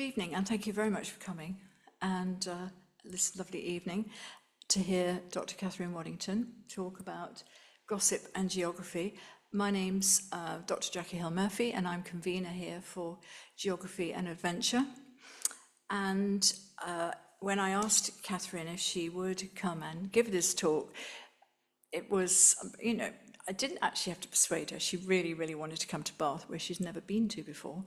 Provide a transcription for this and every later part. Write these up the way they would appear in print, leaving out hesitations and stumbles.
evening, and thank you very much for coming. And this lovely evening to hear Dr. Kathryn Waddington talk about gossip and geography. My name's Dr. Jackie Hill-Murphy, and I'm convener here for Geography and Adventure. And when I asked Kathryn if she would come and give this talk, it was, I didn't actually have to persuade her. She really, really wanted to come to Bath, where she's never been to before.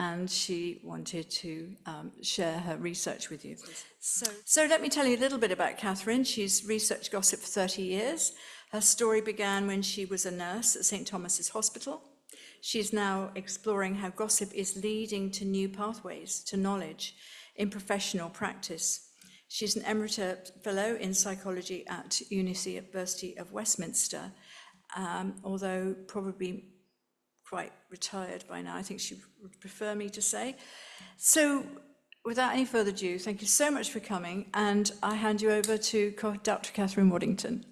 And she wanted to share her research with you. So let me tell you a little bit about Kathryn. She's researched gossip for 30 years. Her story began when she was a nurse at St. Thomas's Hospital. She's now exploring how gossip is leading to new pathways to knowledge in professional practice. She's an Emerita Fellow in Psychology at University of Westminster, although probably quite retired by now, I think she would prefer me to say. So without any further ado, thank you so much for coming, and I hand you over to Dr. Kathryn Waddington.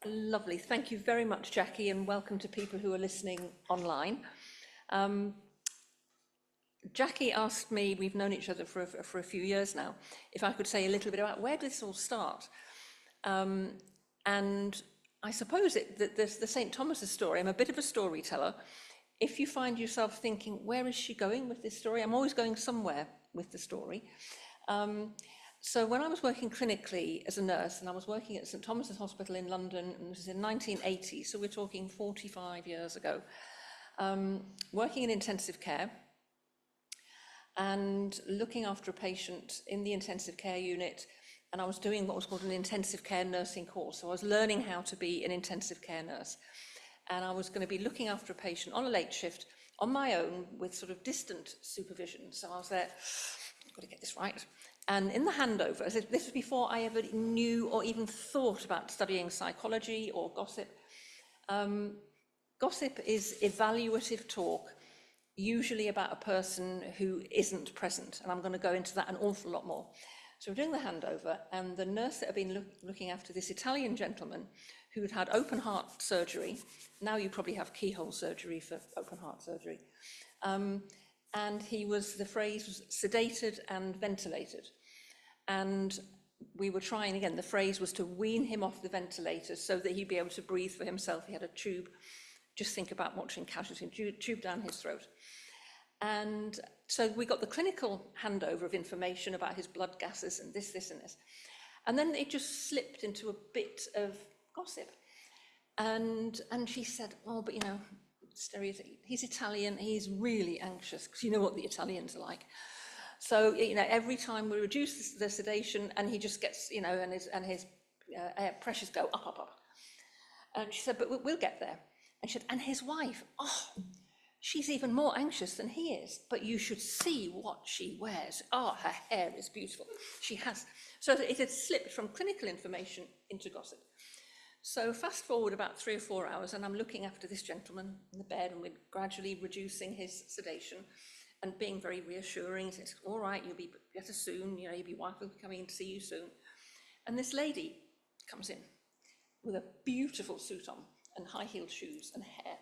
Lovely. Thank you very much, Jackie, and welcome to people who are listening online. Jackie asked me, we've known each other for a few years now, if I could say a little bit about where did this all start. And I suppose the St. Thomas's story, I'm a bit of a storyteller. If you find yourself thinking, where is she going with this story? I'm always going somewhere with the story. So when I was working clinically as a nurse, and I was working at St. Thomas's Hospital in London, and this is in 1980, so we're talking 45 years ago, working in intensive care and looking after a patient in the intensive care unit, and I was doing what was called an intensive care nursing course. So I was learning how to be an intensive care nurse, and I was going to be looking after a patient on a late shift on my own with sort of distant supervision. So I was there, I've got to get this right. And in the handover, this was before I ever knew or even thought about studying psychology or gossip. Gossip is evaluative talk, usually about a person who isn't present, and I'm going to go into that an awful lot more. So we're doing the handover, and the nurse that had been looking after this Italian gentleman who had had open heart surgery. Now you probably have keyhole surgery for open heart surgery. And the phrase was sedated and ventilated. And we were trying, again, the phrase was to wean him off the ventilator so that he'd be able to breathe for himself. He had a tube, just think about watching Casualty, tube down his throat. And so we got the clinical handover of information about his blood gases and this, and this. And then it just slipped into a bit of gossip. And she said, oh, but stereotype, he's Italian, he's really anxious, because you know what the Italians are like. So, every time we reduce the sedation, and he just gets, and his pressures go up. And she said, but we'll get there. And she said, and his wife, she's even more anxious than he is, but you should see what she wears. Her hair is beautiful. She has. So it had slipped from clinical information into gossip. So fast forward about 3 or 4 hours, and I'm looking after this gentleman in the bed, and we're gradually reducing his sedation and being very reassuring. He says, all right, you'll be better soon, your wife will be coming in to see you soon. And this lady comes in with a beautiful suit on and high-heeled shoes and hair.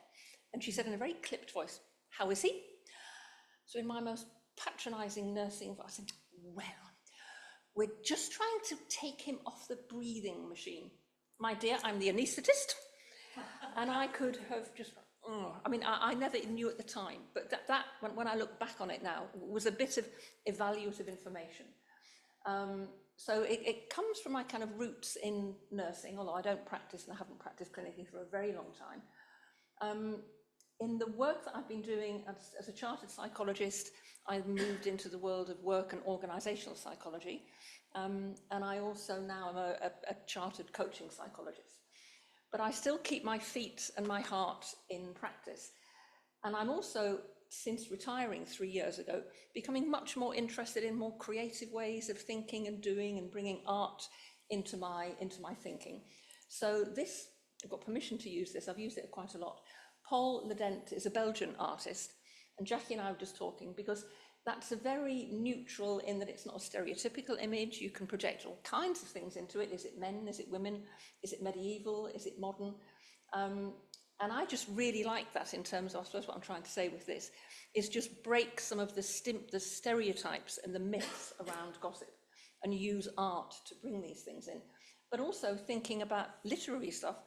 And she said in a very clipped voice, how is he? So in my most patronising nursing voice, I said, well, we're just trying to take him off the breathing machine. My dear, I'm the anaesthetist. And I could have just, I never knew at the time, but that when I look back on it now, was a bit of evaluative information. So it comes from my kind of roots in nursing, although I don't practice and I haven't practiced clinically for a very long time. In the work that I've been doing as a chartered psychologist, I've moved into the world of work and organisational psychology. And I also now am a chartered coaching psychologist. But I still keep my feet and my heart in practice. And I'm also, since retiring 3 years ago, becoming much more interested in more creative ways of thinking and doing and bringing art into my thinking. So this, I've got permission to use this, I've used it quite a lot. Paul Ledent is a Belgian artist, and Jackie and I were just talking because that's a very neutral in that it's not a stereotypical image. You can project all kinds of things into it. Is it men? Is it women? Is it medieval? Is it modern? And I just really like that in terms of, I suppose what I'm trying to say with this, is just break some of the stereotypes and the myths around gossip and use art to bring these things in. But also thinking about literary stuff.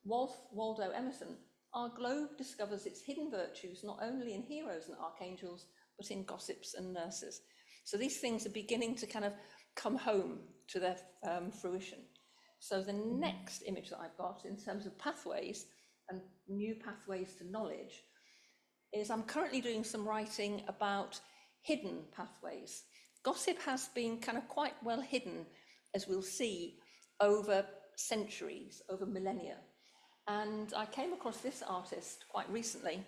Waldo Emerson, our globe discovers its hidden virtues not only in heroes and archangels, but in gossips and nurses. So these things are beginning to kind of come home to their fruition. So the next image that I've got in terms of pathways and new pathways to knowledge is I'm currently doing some writing about hidden pathways. Gossip has been kind of quite well hidden, as we'll see, over centuries, over millennia. And I came across this artist quite recently,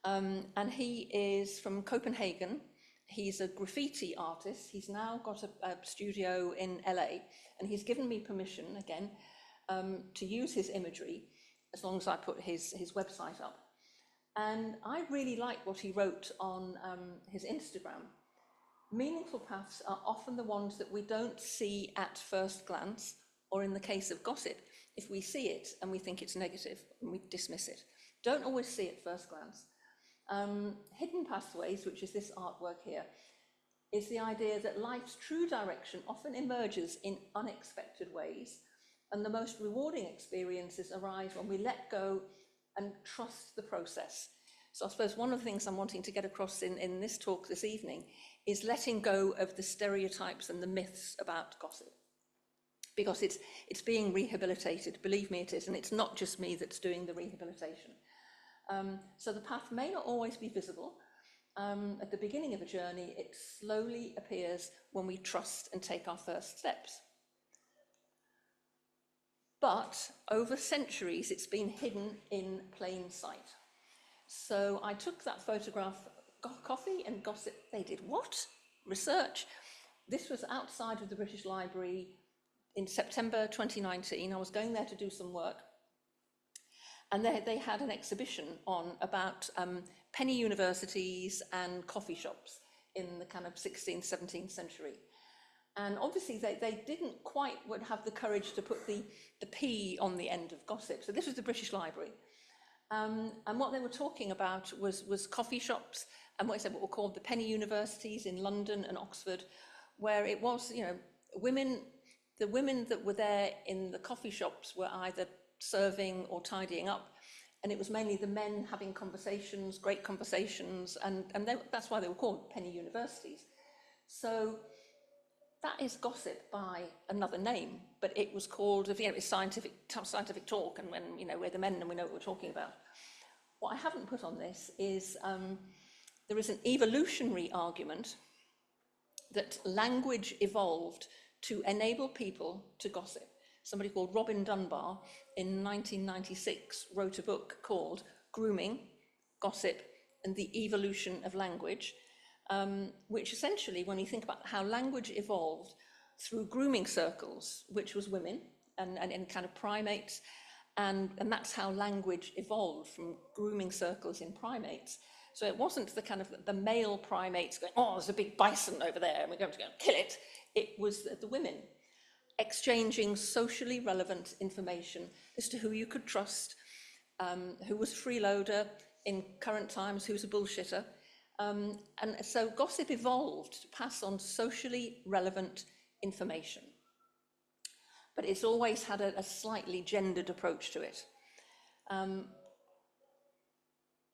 and he is from Copenhagen. He's a graffiti artist. He's now got a studio in LA, and he's given me permission, again, to use his imagery, as long as I put his website up. And I really like what he wrote on his Instagram. Meaningful paths are often the ones that we don't see at first glance, or in the case of gossip, if we see it and we think it's negative and we dismiss it. Don't always see it at first glance. Hidden pathways, which is this artwork here, is the idea that life's true direction often emerges in unexpected ways, and the most rewarding experiences arise when we let go and trust the process. So I suppose one of the things I'm wanting to get across in this talk this evening is letting go of the stereotypes and the myths about gossip. Because it's being rehabilitated, believe me it is, and it's not just me that's doing the rehabilitation. So the path may not always be visible. At the beginning of a journey, it slowly appears when we trust and take our first steps. But over centuries, it's been hidden in plain sight. So I took that photograph, coffee and gossip, they did what? Research. This was outside of the British Library in September 2019. I was going there to do some work. And they had an exhibition on about penny universities and coffee shops in the kind of 16th, 17th century. And obviously they didn't quite would have the courage to put the P on the end of gossip. So this was the British Library. And what they were talking about was coffee shops and what were called the penny universities in London and Oxford, where it was, you know, the women that were there in the coffee shops were either serving or tidying up, and it was mainly the men having conversations, great conversations, and that's why they were called penny universities. So that is gossip by another name, but it was called, you know, it's scientific talk, and when, you know, we're the men and we know what we're talking about. What I haven't put on this is there is an evolutionary argument that language evolved to enable people to gossip. Somebody called Robin Dunbar in 1996 wrote a book called Grooming, Gossip, and the Evolution of Language, which essentially, when you think about how language evolved through grooming circles, which was women and kind of primates, and that's how language evolved from grooming circles in primates. So it wasn't the kind of the male primates going, oh, there's a big bison over there and we're going to go and kill it. It was the women exchanging socially relevant information as to who you could trust, who was a freeloader in current times, who's a bullshitter. And so gossip evolved to pass on socially relevant information. But it's always had a slightly gendered approach to it.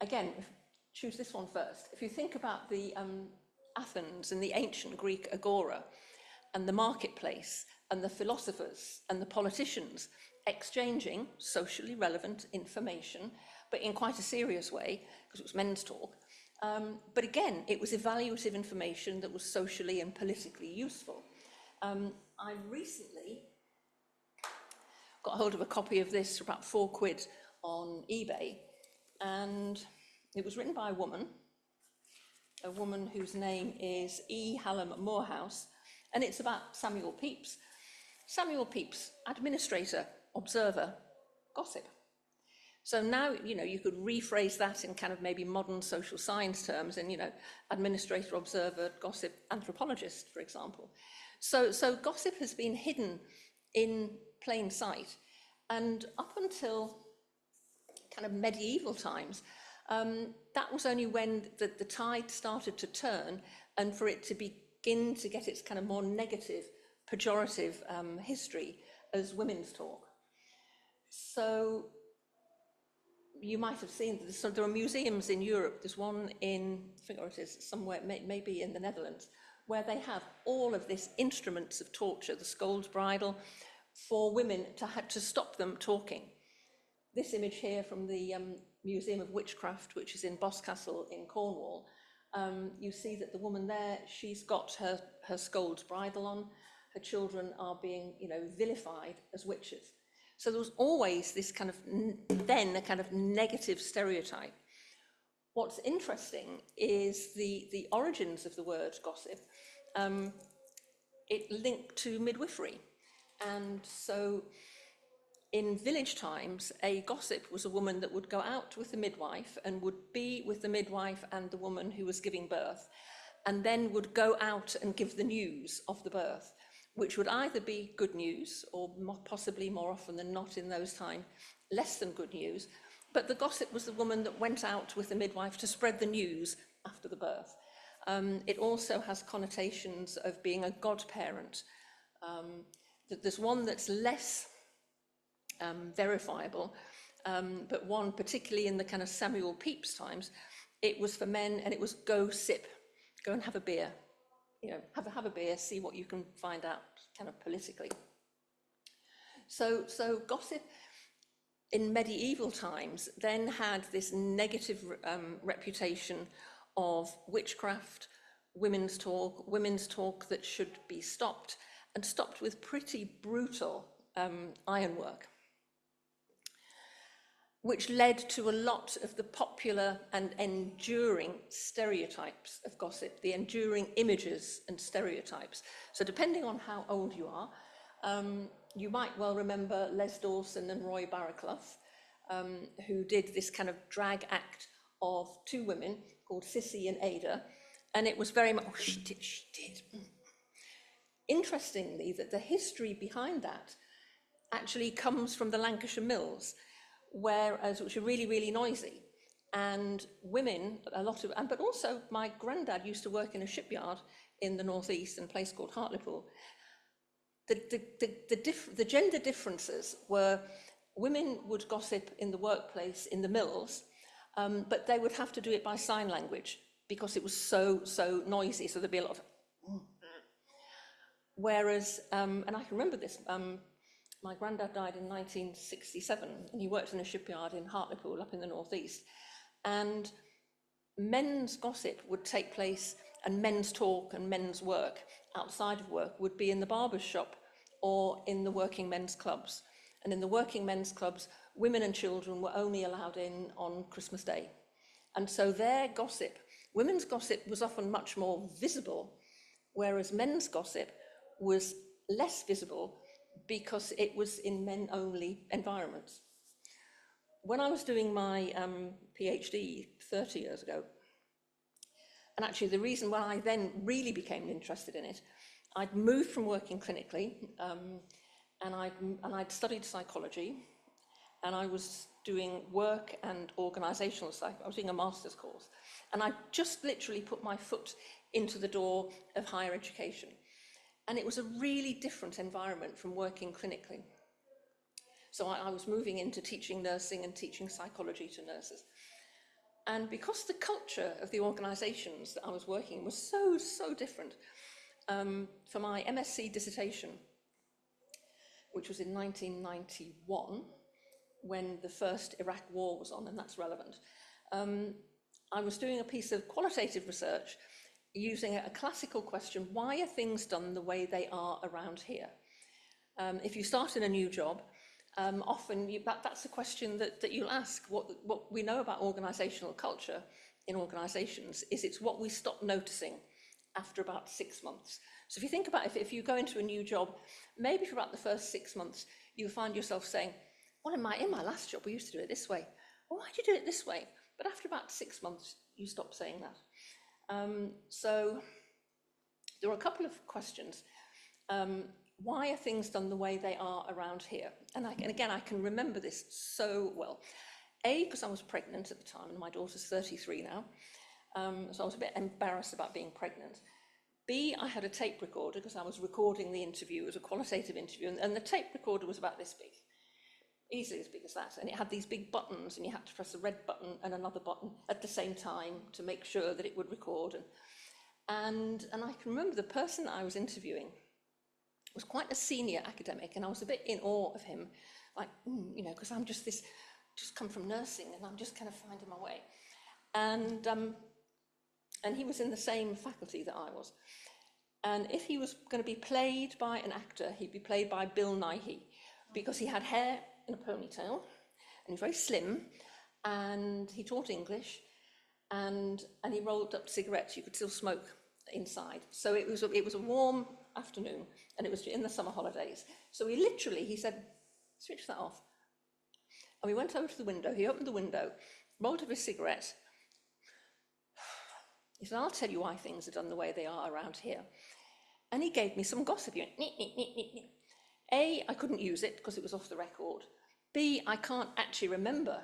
Again, choose this one first. If you think about the Athens and the ancient Greek agora and the marketplace and the philosophers and the politicians exchanging socially relevant information, but in quite a serious way, because it was men's talk. But again, it was evaluative information that was socially and politically useful. I recently got hold of a copy of this for about £4 on eBay, and it was written by a woman whose name is E. Hallam Morehouse, and it's about Samuel Pepys. Samuel Pepys, administrator, observer, gossip. So now, you know, you could rephrase that in kind of maybe modern social science terms and, you know, administrator, observer, gossip, anthropologist, for example. So gossip has been hidden in plain sight. And up until kind of medieval times, that was only when the tide started to turn, and for it to begin to get its kind of more negative, pejorative history as women's talk. So you might have seen, so there are museums in Europe, there's one in, I think where it is, somewhere, maybe in the Netherlands, where they have all of these instruments of torture, the scold's bridle, for women to stop them talking. This image here from the Museum of Witchcraft, which is in Boscastle in Cornwall, you see that the woman there, she's got her scold's bridle on, her children are being, vilified as witches. So there was always this kind of, then a kind of negative stereotype. What's interesting is the origins of the word gossip. It linked to midwifery. And so in village times, a gossip was a woman that would go out with the midwife and would be with the midwife and the woman who was giving birth, and then would go out and give the news of the birth, which would either be good news or possibly more often than not in those times, less than good news. But the gossip was the woman that went out with the midwife to spread the news after the birth. It also has connotations of being a godparent. There's one that's less verifiable, but one particularly in the kind of Samuel Pepys times, it was for men, and it was go sip, go and have a beer, have a beer, see what you can find out kind of politically. So gossip in medieval times then had this negative reputation of witchcraft, women's talk that should be stopped, and stopped with pretty brutal ironwork, which led to a lot of the popular and enduring stereotypes of gossip, the enduring images and stereotypes. So depending on how old you are, you might well remember Les Dawson and Roy Barraclough, who did this kind of drag act of two women called Sissy and Ada, and it was very much, oh, she did. Interestingly, that the history behind that actually comes from the Lancashire mills, which are really, really noisy. And women, but also my granddad used to work in a shipyard in the northeast in a place called Hartlepool. The gender differences were women would gossip in the workplace, in the mills, but they would have to do it by sign language because it was so noisy. So there'd be a lot of, whereas, and I can remember this, my granddad died in 1967, and he worked in a shipyard in Hartlepool up in the northeast. And men's gossip would take place, and men's talk and men's work outside of work would be in the barber's shop or in the working men's clubs. And in the working men's clubs, women and children were only allowed in on Christmas Day. And so their gossip, women's gossip was often much more visible, whereas men's gossip was less visible because it was in men-only environments. When I was doing my PhD 30 years ago, and actually the reason why I then really became interested in it, I'd moved from working clinically, and I'd studied psychology, and I was doing work and organisational psychology. I was doing a master's course, and I just literally put my foot into the door of higher education. And it was a really different environment from working clinically. So I was moving into teaching nursing and teaching psychology to nurses. And because the culture of the organisations that I was working in was so different, for my MSc dissertation, which was in 1991, when the first Iraq war was on, and that's relevant, I was doing a piece of qualitative research using a classical question: why are things done the way they are around here? If you start in a new job, often that's a question that you'll ask. What we know about organisational culture in organisations is it's what we stop noticing after about 6 months. So if you think about if you go into a new job, maybe for about the first 6 months, you find yourself saying, well, in my last job, we used to do it this way. Well, why do you do it this way? But after about 6 months, you stop saying that. So there are a couple of questions. Why are things done the way they are around here? And again, I can remember this so well. A, because I was pregnant at the time, and my daughter's 33 now, so I was a bit embarrassed about being pregnant. B, I had a tape recorder because I was recording the interview. It was a qualitative interview, and the tape recorder was about this big, easily as big as that, and it had these big buttons, and you had to press a red button and another button at the same time to make sure that it would record. And I can remember the person that I was interviewing was quite a senior academic, and I was a bit in awe of him, like, you know, because I'm just come from nursing, and I'm just kind of finding my way. And he was in the same faculty that I was. And if he was going to be played by an actor, he'd be played by Bill Nighy, because he had hair in a ponytail, and he was very slim, and he taught English, and he rolled up cigarettes. You could still smoke inside. So it was a warm afternoon, and it was in the summer holidays. So he said, switch that off. And we went over to the window. He opened the window, rolled up his cigarette. He said, I'll tell you why things are done the way they are around here. And he gave me some gossip. A, I couldn't use it because it was off the record. B, I can't actually remember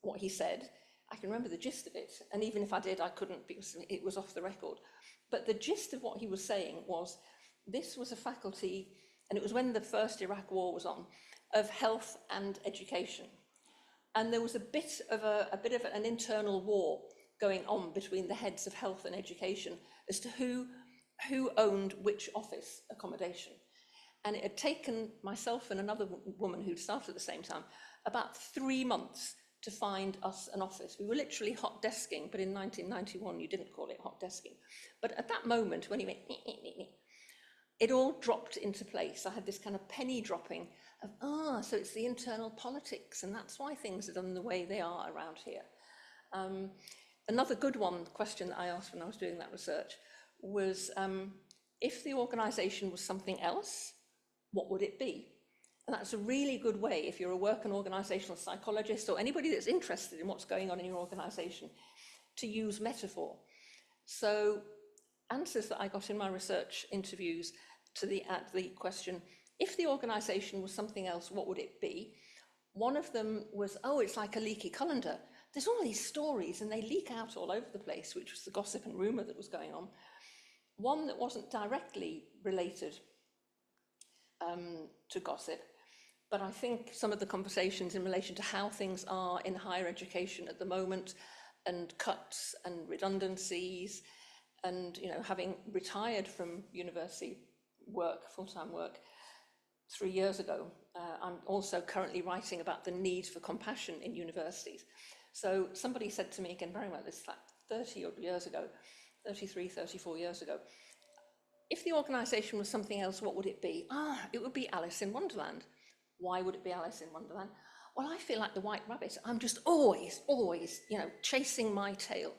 what he said. I can remember the gist of it, and even if I did, I couldn't because it was off the record. But the gist of what he was saying was, this was a faculty, and it was when the first Iraq war was on, of health and education. And there was a bit of an internal war going on between the heads of health and education as to who owned which office accommodation. And it had taken myself and another woman who'd started at the same time about 3 months to find us an office. We were literally hot desking, but in 1991 you didn't call it hot desking. But at that moment when he went, it all dropped into place. I had this kind of penny dropping of, so it's the internal politics, and that's why things are done the way they are around here. Another good question that I asked when I was doing that research was, if the organisation was something else, what would it be? And that's a really good way, if you're a work and organisational psychologist or anybody that's interested in what's going on in your organisation, to use metaphor. So answers that I got in my research interviews to the question, if the organisation was something else, what would it be? One of them was, it's like a leaky colander. There's all these stories and they leak out all over the place, which was the gossip and rumour that was going on. One that wasn't directly related to gossip, but I think some of the conversations in relation to how things are in higher education at the moment, and cuts and redundancies, and having retired from university work, full-time work, 3 years ago, I'm also currently writing about the need for compassion in universities. So somebody said to me, again, very well, this is like 30 odd years ago, 33, 34 years ago, if the organisation was something else, what would it be? It would be Alice in Wonderland. Why would it be Alice in Wonderland? Well, I feel like the White Rabbit. I'm just always, chasing my tail.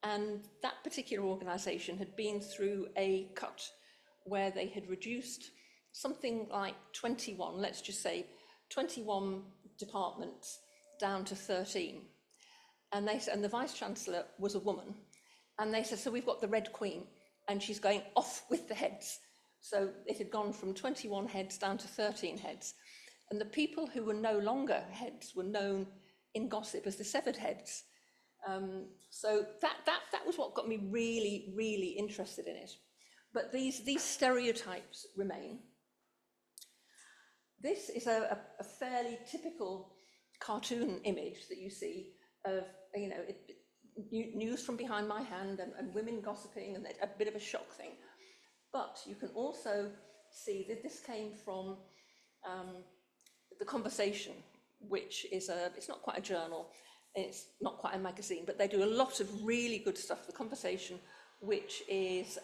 And that particular organisation had been through a cut where they had reduced something like 21, let's just say 21 departments down to 13. And the Vice-Chancellor was a woman. And they said, so we've got the Red Queen, and she's going off with the heads. So it had gone from 21 heads down to 13 heads. And the people who were no longer heads were known in gossip as the severed heads. So that was what got me really, really interested in it. But these stereotypes remain. This is a fairly typical cartoon image that you see of, news from behind my hand and women gossiping and a bit of a shock thing. But you can also see that this came from the Conversation, which is it's not quite a journal, it's not quite a magazine, but they do a lot of really good stuff. The Conversation, which is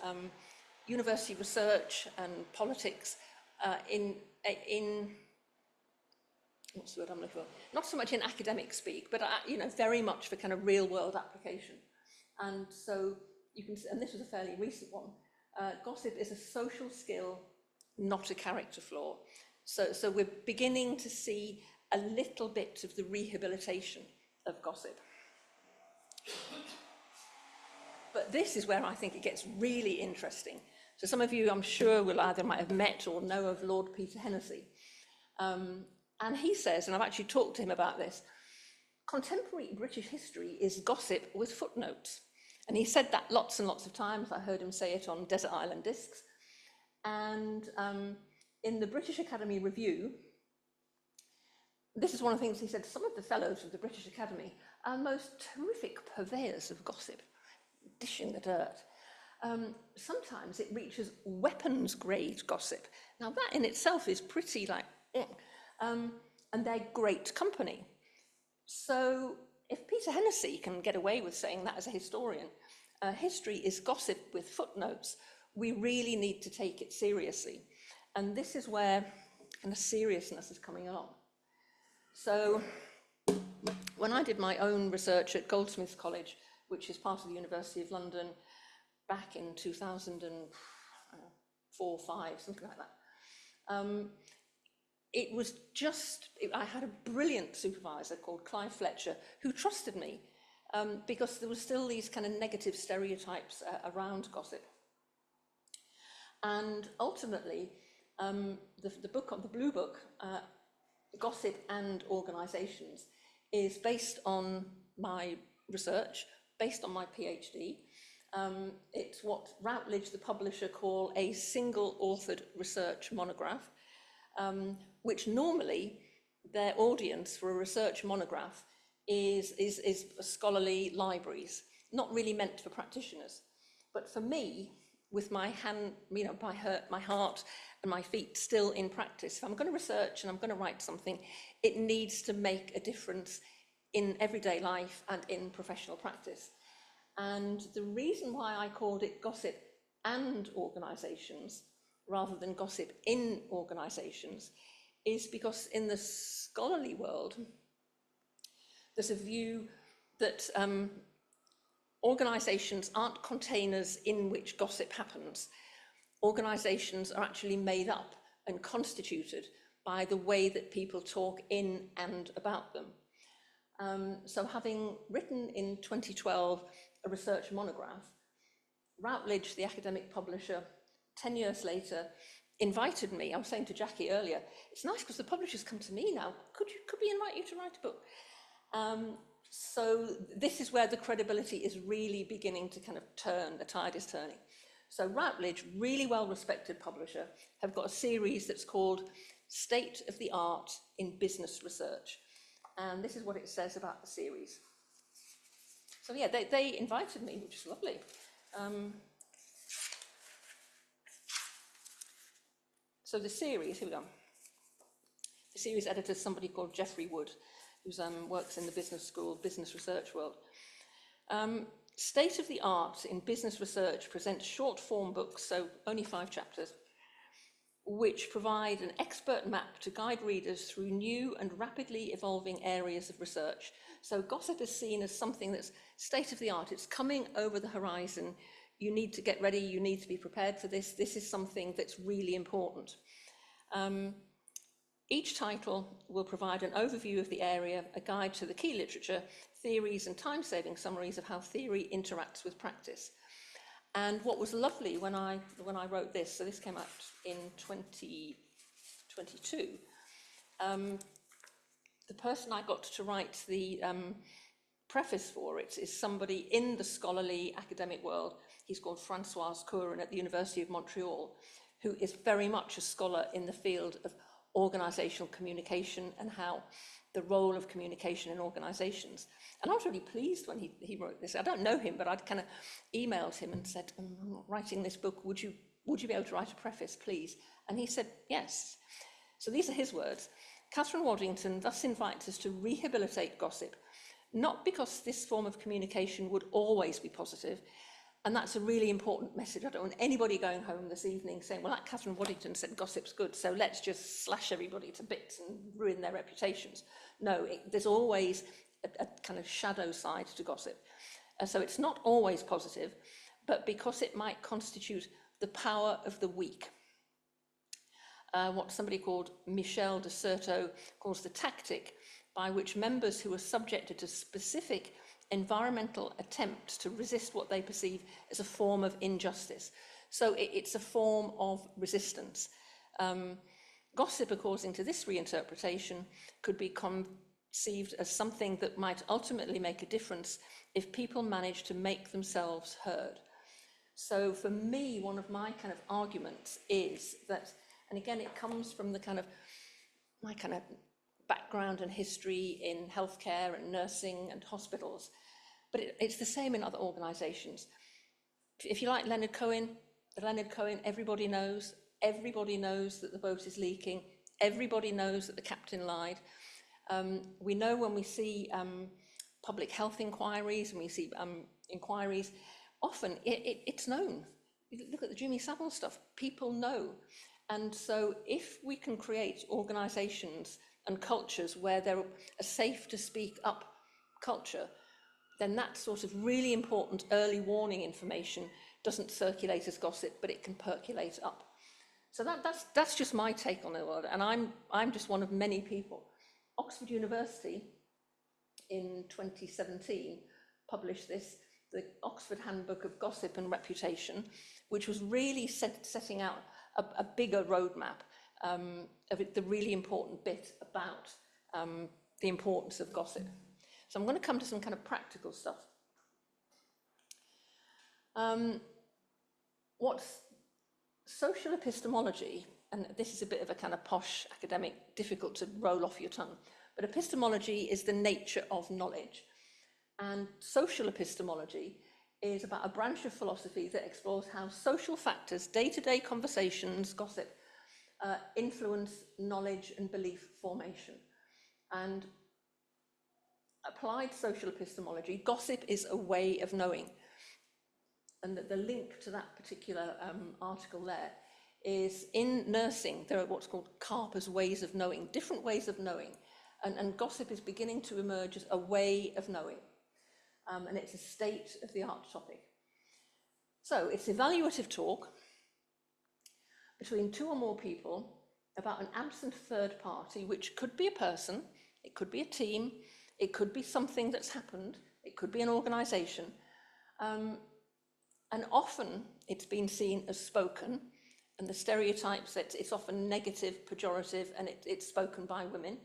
university research and politics in what's the word I'm looking for? Not so much in academic speak, but very much for kind of real world application. And so you can, and this was a fairly recent one. Gossip is a social skill, not a character flaw. So we're beginning to see a little bit of the rehabilitation of gossip. But this is where I think it gets really interesting. So some of you, I'm sure, will either might have met or know of Lord Peter Hennessy. And he says, and I've actually talked to him about this, contemporary British history is gossip with footnotes. And he said that lots and lots of times. I heard him say it on Desert Island Discs. And in the British Academy Review, this is one of the things he said: some of the fellows of the British Academy are most terrific purveyors of gossip, dishing the dirt. Sometimes it reaches weapons-grade gossip. Now that in itself is pretty like, and they're great company. So if Peter Hennessy can get away with saying that as a historian, history is gossip with footnotes, we really need to take it seriously. And this is where kind of seriousness is coming along. So when I did my own research at Goldsmiths College, which is part of the University of London, back in 2004, 5, something like that, it was just, I had a brilliant supervisor called Clive Fletcher who trusted me because there were still these kind of negative stereotypes around gossip. And ultimately, the Blue Book, Gossip and Organisations, is based on my research, based on my PhD. It's what Routledge, the publisher, call a single-authored research monograph, which normally their audience for a research monograph is scholarly libraries, not really meant for practitioners. But for me, with my hand, my heart and my feet still in practice, if I'm going to research and I'm going to write something, it needs to make a difference in everyday life and in professional practice. And the reason why I called it Gossip and Organisations rather than Gossip in Organisations is because in the scholarly world, there's a view that organisations aren't containers in which gossip happens. Organisations are actually made up and constituted by the way that people talk in and about them. So having written in 2012 a research monograph, Routledge, the academic publisher, 10 years later, invited me. I was saying to Jackie earlier, it's nice because the publishers come to me now. Could we invite you to write a book? So this is where the credibility is really beginning to kind of turn, the tide is turning. So Routledge, really well-respected publisher, have got a series that's called State of the Art in Business Research. And this is what it says about the series. So yeah, they invited me, which is lovely. So the series, here we go. The series editor is somebody called Geoffrey Wood, who works in the business school, business research world. State of the Art in Business Research presents short form books, so only 5 chapters, which provide an expert map to guide readers through new and rapidly evolving areas of research. So gossip is seen as something that's state of the art. It's coming over the horizon. You need to get ready. You need to be prepared for this. This is something that's really important. Each title will provide an overview of the area, a guide to the key literature, theories and time-saving summaries of how theory interacts with practice. And what was lovely when I wrote this, so this came out in 2022, the person I got to write the preface for it is somebody in the scholarly academic world. He's called Francois Courin at the University of Montreal, who is very much a scholar in the field of organisational communication and how the role of communication in organisations. And I was really pleased when he wrote this. I don't know him, but I'd kind of emailed him and said, I'm writing this book, would you be able to write a preface, please? And he said, yes. So these are his words. Kathryn Waddington thus invites us to rehabilitate gossip, not because this form of communication would always be positive, and that's a really important message. I don't want anybody going home this evening saying, well, like Kathryn Waddington said, gossip's good, so let's just slash everybody to bits and ruin their reputations. No, there's always a kind of shadow side to gossip. So it's not always positive, but because it might constitute the power of the weak. What somebody called Michel de Certeau calls the tactic by which members who are subjected to specific environmental attempts to resist what they perceive as a form of injustice. So it's a form of resistance. Gossip, according to this reinterpretation, could be perceived as something that might ultimately make a difference if people manage to make themselves heard. So for me, one of my kind of arguments is that, and again, it comes from the kind of my kind of background and history in healthcare and nursing and hospitals, but it's the same in other organisations. If you like Leonard Cohen, everybody knows that the boat is leaking, everybody knows that the captain lied. We know when we see public health inquiries, and we see inquiries, often it's known. Look at the Jimmy Savile stuff, people know. And so if we can create organisations and cultures where they're a safe to speak up culture, then that sort of really important early warning information doesn't circulate as gossip, but it can percolate up. So that's just my take on the world, and I'm just one of many people. Oxford University in 2017 published the Oxford Handbook of Gossip and Reputation, which was really setting out a bigger roadmap of the really important bit about the importance of gossip. So I'm going to come to some kind of practical stuff. What's social epistemology, and this is a bit of a kind of posh academic, difficult to roll off your tongue, but epistemology is the nature of knowledge. And social epistemology is about a branch of philosophy that explores how social factors, day-to-day conversations, gossip, influence knowledge and belief formation. And applied social epistemology, gossip is a way of knowing. And the link to that particular article there is in nursing, there are what's called Carper's ways of knowing, different ways of knowing. And gossip is beginning to emerge as a way of knowing. And it's a state-of-the-art topic. So it's evaluative talk between two or more people about an absent third party, which could be a person, it could be a team, it could be something that's happened, it could be an organisation. And often it's been seen as spoken, and the stereotypes that it's often negative, pejorative, and it's spoken by women.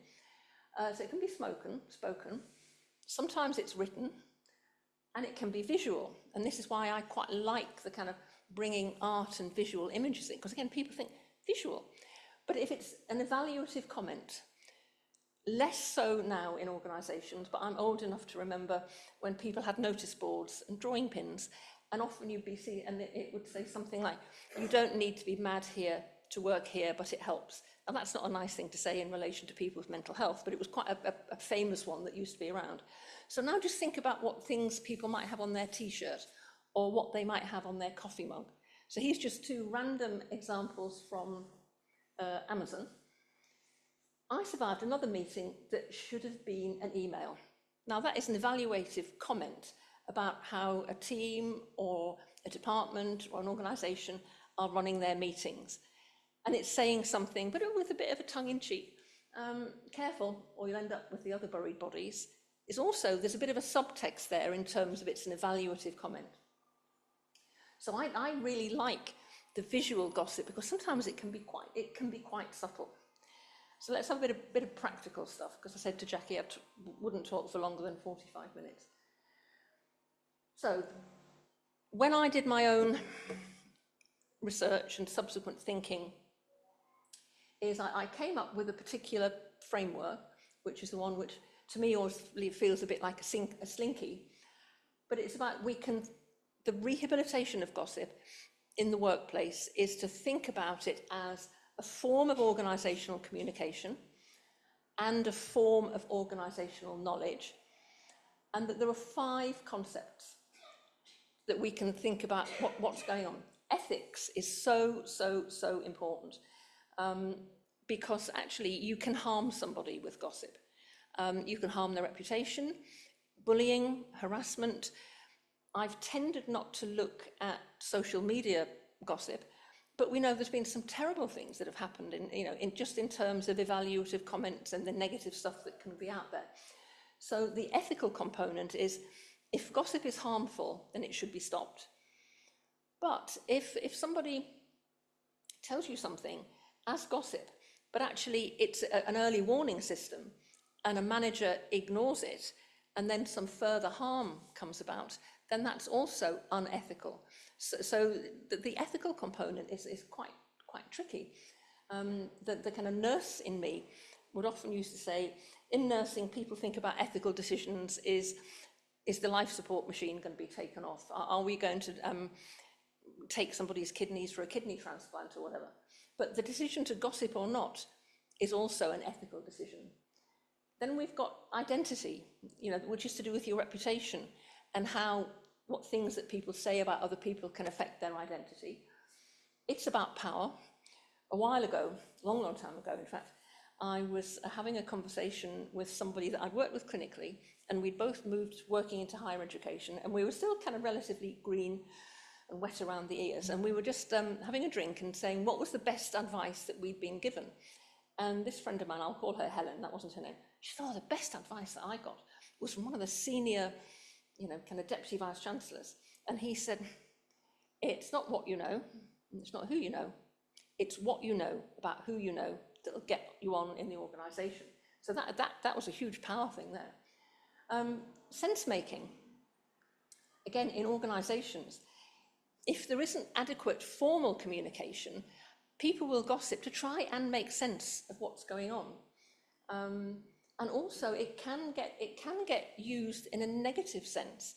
So it can be spoken. Sometimes it's written, and it can be visual. And this is why I quite like the kind of bringing art and visual images in, because again, people think visual. But if it's an evaluative comment, less so now in organisations, but I'm old enough to remember when people had notice boards and drawing pins, and often you'd be seeing, and it would say something like, you don't need to be mad here to work here, but it helps. And that's not a nice thing to say in relation to people with mental health, but it was quite a famous one that used to be around. So now just think about what things people might have on their t-shirt or what they might have on their coffee mug. So here's just two random examples from Amazon. I survived another meeting that should have been an email. Now that is an evaluative comment about how a team or a department or an organisation are running their meetings. And it's saying something, but with a bit of a tongue-in-cheek. Careful, or you'll end up with the other buried bodies. Is also, there's a bit of a subtext there in terms of it's an evaluative comment. So I really like the visual gossip because sometimes it can be quite subtle. So let's have a bit of practical stuff, because I said to Jackie I wouldn't talk for longer than 45 minutes. So when I did my own research and subsequent thinking, I came up with a particular framework, which is the one which to me always feels a bit like a slinky, but it's about the rehabilitation of gossip in the workplace is to think about it as a form of organisational communication and a form of organisational knowledge, and that there are 5 concepts that we can think about what's going on. Ethics is so important because actually you can harm somebody with gossip. You can harm their reputation, bullying, harassment. I've tended not to look at social media gossip, but we know there's been some terrible things that have happened in terms of evaluative comments and the negative stuff that can be out there. So the ethical component is, if gossip is harmful, then it should be stopped. But if somebody tells you something as gossip, but actually it's an early warning system, and a manager ignores it, and then some further harm comes about, then that's also unethical. So the ethical component is quite tricky. The kind of nurse in me would often used to say, in nursing, people think about ethical decisions. Is the life support machine going to be taken off? Are we going to take somebody's kidneys for a kidney transplant or whatever? But the decision to gossip or not is also an ethical decision. Then we've got identity, which is to do with your reputation and what things that people say about other people can affect their identity. It's about power. A while ago, long time ago, in fact, I was having a conversation with somebody that I'd worked with clinically, and we'd both moved working into higher education, and we were still kind of relatively green and wet around the ears, and we were just having a drink and saying what was the best advice that we'd been given. And this friend of mine, I'll call her Helen, that wasn't her name, she said, the best advice that I got was from one of the senior, kind of deputy vice chancellors. And he said, it's not what you know, it's not who you know, it's what you know about who you know that'll get you on in the organisation. So that was a huge power thing there. Sense making, again, in organisations, if there isn't adequate formal communication, people will gossip to try and make sense of what's going on. And also it can get used in a negative sense.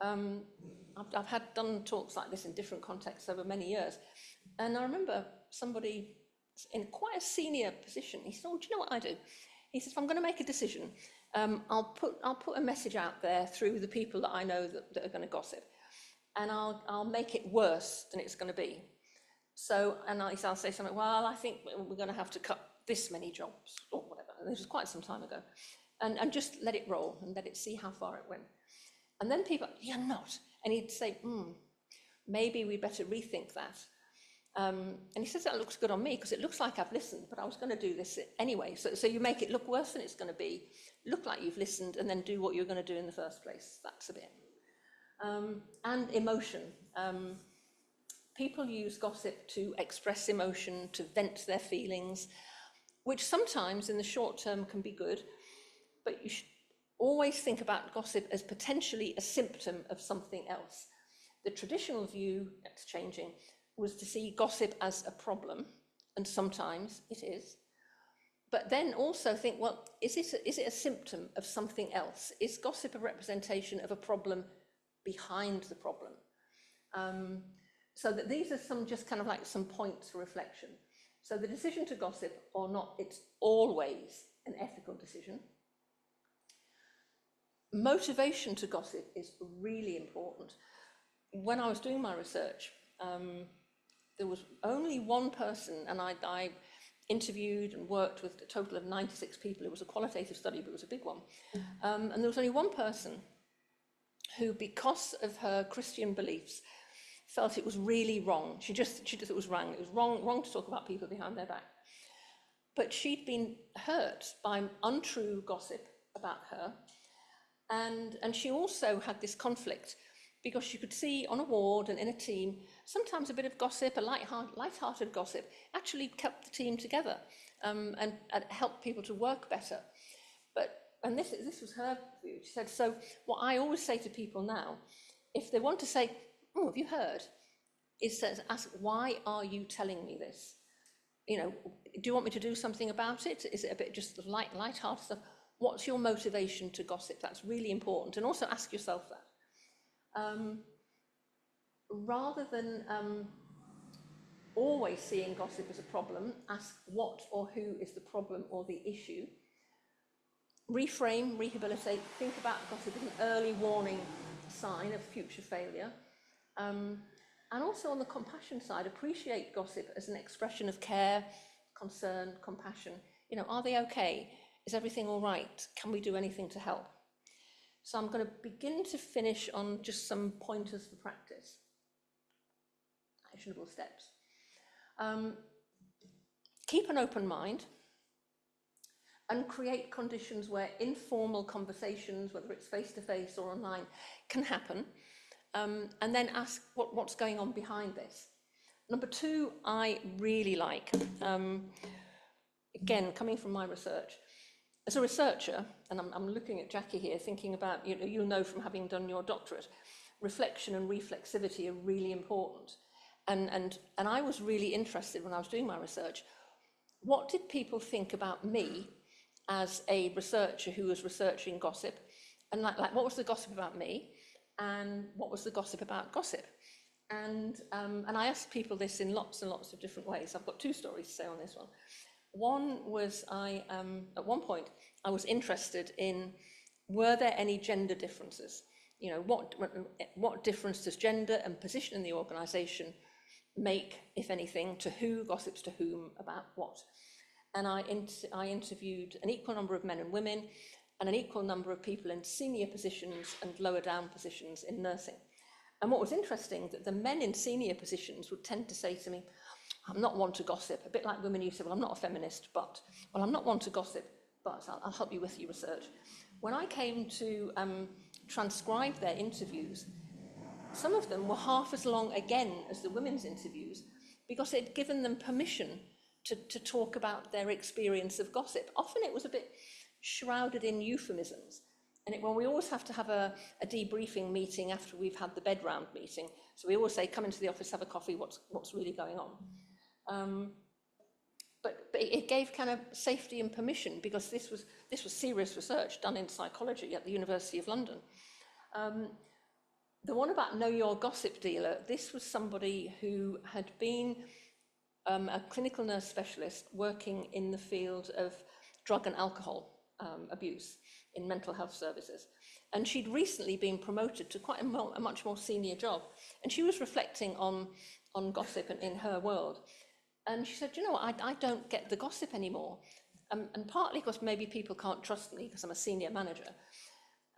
I've done talks like this in different contexts over many years. And I remember somebody in quite a senior position, he said, do you know what I do? He says, if I'm going to make a decision, I'll put a message out there through the people that I know that are going to gossip. And I'll make it worse than it's going to be. So, and I'll say something, well, I think we're going to have to cut this many jobs or whatever. And this was quite some time ago. And just let it roll and let it see how far it went. And then people, you're not. And he'd say, maybe we better rethink that. And he says that looks good on me because it looks like I've listened, but I was going to do this anyway. So you make it look worse than it's going to be, look like you've listened, and then do what you're going to do in the first place. That's a bit. And emotion. People use gossip to express emotion, to vent their feelings, which sometimes in the short term can be good, but you should always think about gossip as potentially a symptom of something else. The traditional view, that's changing, was to see gossip as a problem, and sometimes it is. But then also think, well, is it a symptom of something else? Is gossip a representation of a problem behind the problem? So that these are some just kind of like some points for reflection. So the decision to gossip or not, it's always an ethical decision. Motivation to gossip is really important. When I was doing my research, there was only one person, and I interviewed and worked with a total of 96 people. It was a qualitative study, but it was a big one. And there was only one person who, because of her Christian beliefs, felt it was really wrong. She just thought it was wrong. It was wrong to talk about people behind their back. But she'd been hurt by untrue gossip about her. And she also had this conflict because she could see on a ward and in a team, sometimes a bit of gossip, a light-hearted gossip, actually kept the team together and helped people to work better. And this was her view. She said, so what I always say to people now, if they want to say, oh, have you heard? Is to ask, why are you telling me this? Do you want me to do something about it? Is it a bit just light-hearted stuff? What's your motivation to gossip? That's really important. And also ask yourself that. Rather than always seeing gossip as a problem, ask what or who is the problem or the issue. Reframe, rehabilitate, think about gossip as an early warning sign of future failure. And also on the compassion side, appreciate gossip as an expression of care, concern, compassion. Are they okay? Is everything all right? Can we do anything to help? So I'm going to begin to finish on just some pointers for practice. Actionable steps. Keep an open mind and create conditions where informal conversations, whether it's face-to-face or online, can happen. And then ask what's going on behind this. Number two, I really like, again, coming from my research, as a researcher, and I'm looking at Jackie here, thinking about, you'll know from having done your doctorate, reflection and reflexivity are really important. And I was really interested when I was doing my research, what did people think about me as a researcher who was researching gossip? And like what was the gossip about me? And what was the gossip about gossip? And I asked people this in lots and lots of different ways. I've got two stories to say on this one. One was at one point, I was interested in, were there any gender differences? What difference does gender and position in the organisation make, if anything, to who gossips to whom about what? And I interviewed an equal number of men and women and an equal number of people in senior positions and lower down positions in nursing. And what was interesting, that the men in senior positions would tend to say to me, I'm not one to gossip, a bit like women who say, well, I'm not a feminist, but, well, I'm not one to gossip, but I'll help you with your research. When I came to transcribe their interviews, some of them were half as long again as the women's interviews, because it had given them permission to talk about their experience of gossip. Often it was a bit shrouded in euphemisms. And when we always have to have a debriefing meeting after we've had the bed round meeting. So we always say, come into the office, have a coffee, what's really going on? But it gave kind of safety and permission, because this was serious research done in psychology at the University of London. The one about Know Your Gossip Dealer, this was somebody who had been a clinical nurse specialist working in the field of drug and alcohol abuse in mental health services. And she'd recently been promoted to quite a much more senior job. And she was reflecting on gossip in her world. And she said, I don't get the gossip anymore. And partly because maybe people can't trust me because I'm a senior manager.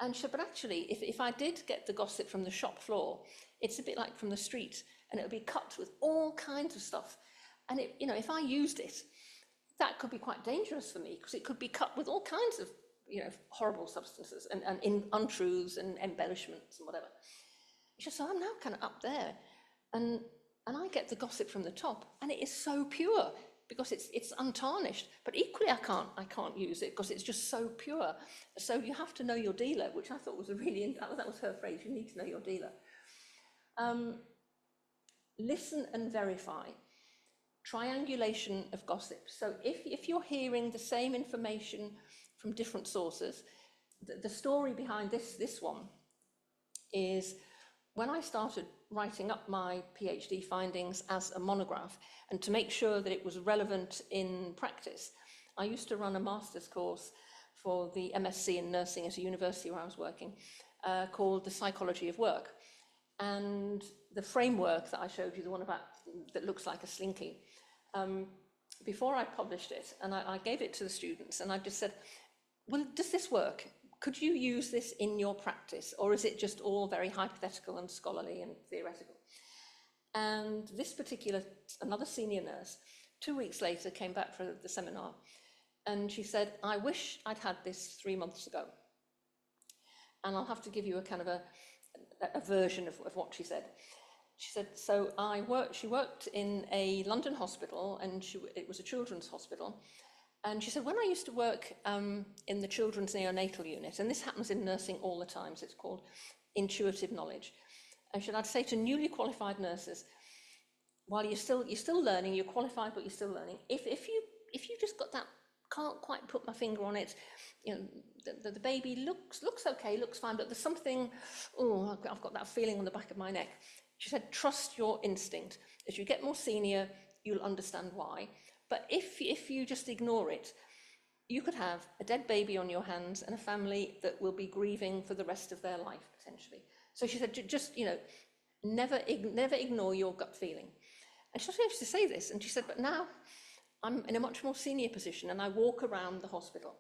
And she said, but actually, if I did get the gossip from the shop floor, it's a bit like from the street, and it would be cut with all kinds of stuff. And if I used it, that could be quite dangerous for me, because it could be cut with all kinds of horrible substances and untruths and embellishments and whatever. She said, so I'm now kind of up there, and I get the gossip from the top, and it is so pure because it's untarnished. But equally, I can't use it because it's just so pure. So you have to know your dealer, which I thought was that was her phrase. You need to know your dealer. Listen and verify. Triangulation of gossip. So if you're hearing the same information from different sources, the story behind this one is, when I started writing up my PhD findings as a monograph, and to make sure that it was relevant in practice, I used to run a master's course for the MSc in nursing at a university where I was working, called The Psychology of Work. And the framework that I showed you, the one that looks like a slinky, before I published it, and I gave it to the students, and I just said, well, does this work? Could you use this in your practice, or is it just all very hypothetical and scholarly and theoretical? And this particular, another senior nurse, 2 weeks later came back for the seminar, and she said, I wish I'd had this 3 months ago. And I'll have to give you a kind of a version of what she said. She said, so she worked in a London hospital, and it was a children's hospital. And she said, when I used to work in the children's neonatal unit, and this happens in nursing all the time, so it's called intuitive knowledge. And I'd say to newly qualified nurses, while you're still learning, you're qualified, but you're still learning. If you just got that, can't quite put my finger on it, the baby looks okay, looks fine, but there's something, I've got that feeling on the back of my neck. She said, trust your instinct. As you get more senior, you'll understand why. But if you just ignore it, you could have a dead baby on your hands and a family that will be grieving for the rest of their life, potentially. So she said, just, never ignore your gut feeling. And she used to say this, and she said, but now I'm in a much more senior position, and I walk around the hospital,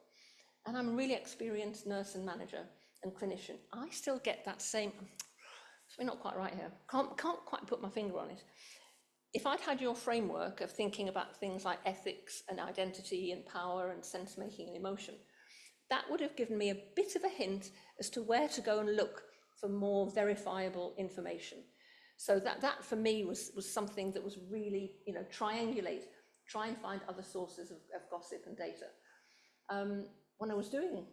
and I'm a really experienced nurse and manager and clinician. I still get that same, we're not quite right here, can't quite put my finger on it. If I'd had your framework of thinking about things like ethics and identity and power and sense-making and emotion, that would have given me a bit of a hint as to where to go and look for more verifiable information. So that for me was something that was really, triangulate, try and find other sources of gossip and data. when I was doing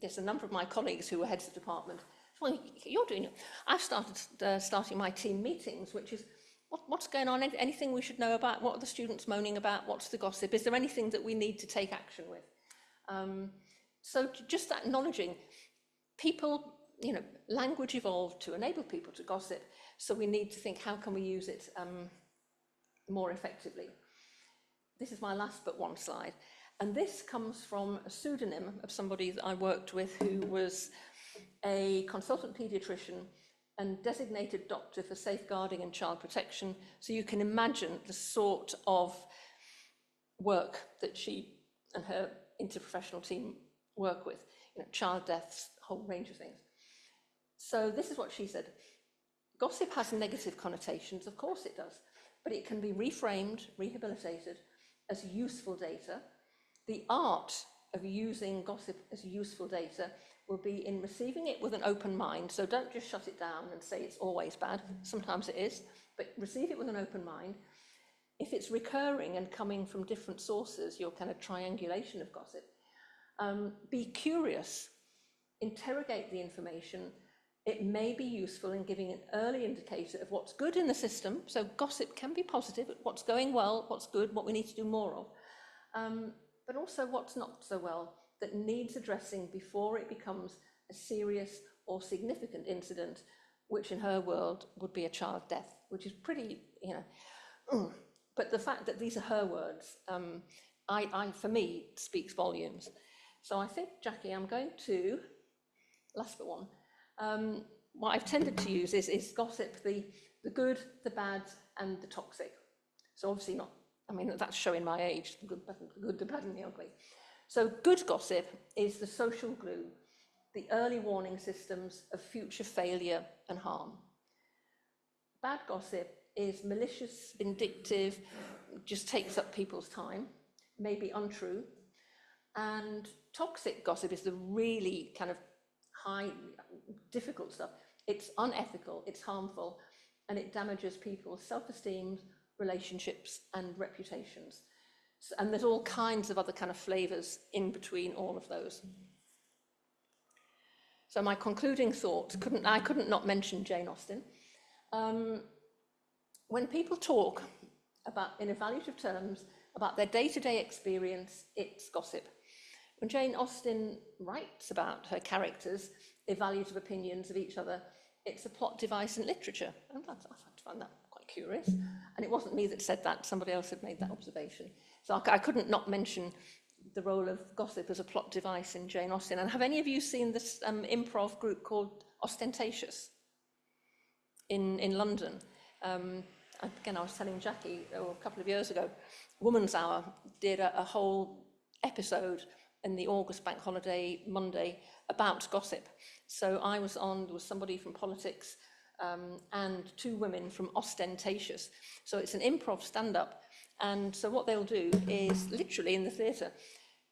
this, a number of my colleagues who were heads of department, well, you're doing it. I've started starting my team meetings, which is, what's going on? Anything we should know about? What are the students moaning about? What's the gossip? Is there anything that we need to take action with? So just acknowledging people, language evolved to enable people to gossip. So we need to think, how can we use it more effectively? This is my last but one slide. And this comes from a pseudonym of somebody that I worked with who was a consultant paediatrician and designated doctor for safeguarding and child protection. So you can imagine the sort of work that she and her interprofessional team work with, child deaths, a whole range of things. So this is what she said. Gossip has negative connotations, of course it does, but it can be reframed, rehabilitated as useful data. The art of using gossip as useful data will be in receiving it with an open mind. So don't just shut it down and say it's always bad. Sometimes it is, but receive it with an open mind. If it's recurring and coming from different sources, your kind of triangulation of gossip, be curious, interrogate the information. It may be useful in giving an early indicator of what's good in the system. So gossip can be positive, what's going well, what's good, what we need to do more of, but also what's not so well, that needs addressing before it becomes a serious or significant incident, which in her world would be a child death, which is pretty, but the fact that these are her words, for me, speaks volumes. So I think, Jackie, I'm going to, last but one, what I've tended to use is gossip, the good, the bad, and the toxic. So obviously not, that's showing my age, the good, the bad, and the ugly. So good gossip is the social glue, the early warning systems of future failure and harm. Bad gossip is malicious, vindictive, just takes up people's time, may be untrue. And toxic gossip is the really kind of high, difficult stuff. It's unethical, it's harmful, and it damages people's self-esteem, relationships, and reputations. And there's all kinds of other kind of flavors in between all of those. So my concluding thought, I couldn't not mention Jane Austen. When people talk about, in evaluative terms, about their day-to-day experience, it's gossip. When Jane Austen writes about her characters, evaluative opinions of each other, it's a plot device in literature. And I find that quite curious. And it wasn't me that said that, somebody else had made that observation. So I couldn't not mention the role of gossip as a plot device in Jane Austen. And have any of you seen this improv group called Ostentatious in London? Again, I was telling Jackie a couple of years ago, Woman's Hour did a whole episode in the August bank holiday Monday about gossip. So I was on, there was somebody from politics and two women from Ostentatious. So it's an improv stand-up. And so what they'll do is literally in the theatre,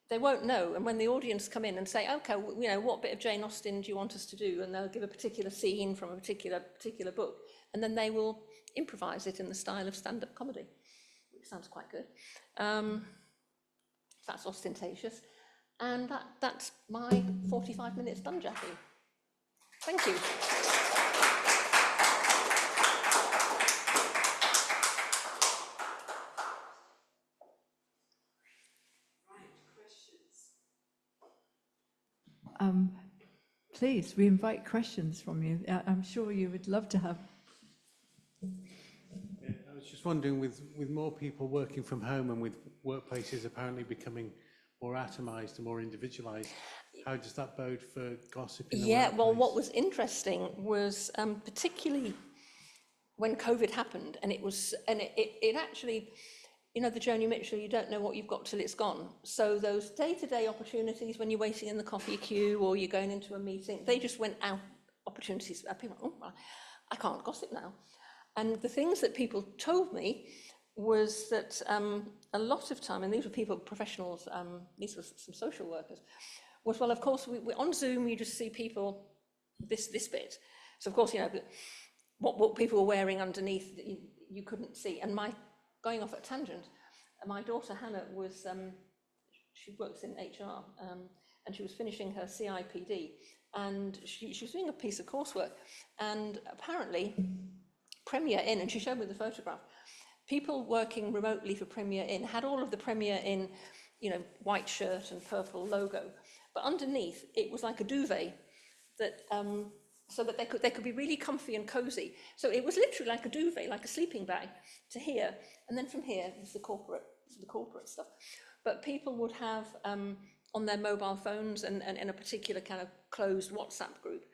they won't know. And when the audience come in and say, okay, what bit of Jane Austen do you want us to do? And they'll give a particular scene from a particular book. And then they will improvise it in the style of stand-up comedy, which sounds quite good. That's Ostentatious. And that's my 45 minutes done, Jackie. Thank you. Please, we invite questions from you. I'm sure you would love to have. I was just wondering, with more people working from home and with workplaces apparently becoming more atomised and more individualised, how does that bode for gossip in the workplace? Well, what was interesting was particularly when COVID happened, and it actually, the Joni Mitchell, you don't know what you've got till it's gone. So those day-to-day opportunities when you're waiting in the coffee queue or you're going into a meeting, they just went out, opportunities. People, I can't gossip now. And the things that people told me was that a lot of time, and these were people, professionals, these were some social workers, was, well, of course, we on Zoom, you just see people this bit. So, of course, what people were wearing underneath, you couldn't see. And going off at a tangent, my daughter Hannah was she works in HR, and she was finishing her CIPD, and she was doing a piece of coursework, and apparently Premier Inn, and she showed me the photograph, people working remotely for Premier Inn had all of the Premier Inn, you know, white shirt and purple logo, but underneath it was like a duvet that so that they could be really comfy and cozy. So it was literally like a duvet, like a sleeping bag to here, and then from here was the corporate stuff. But people would have on their mobile phones and in a particular kind of closed WhatsApp group.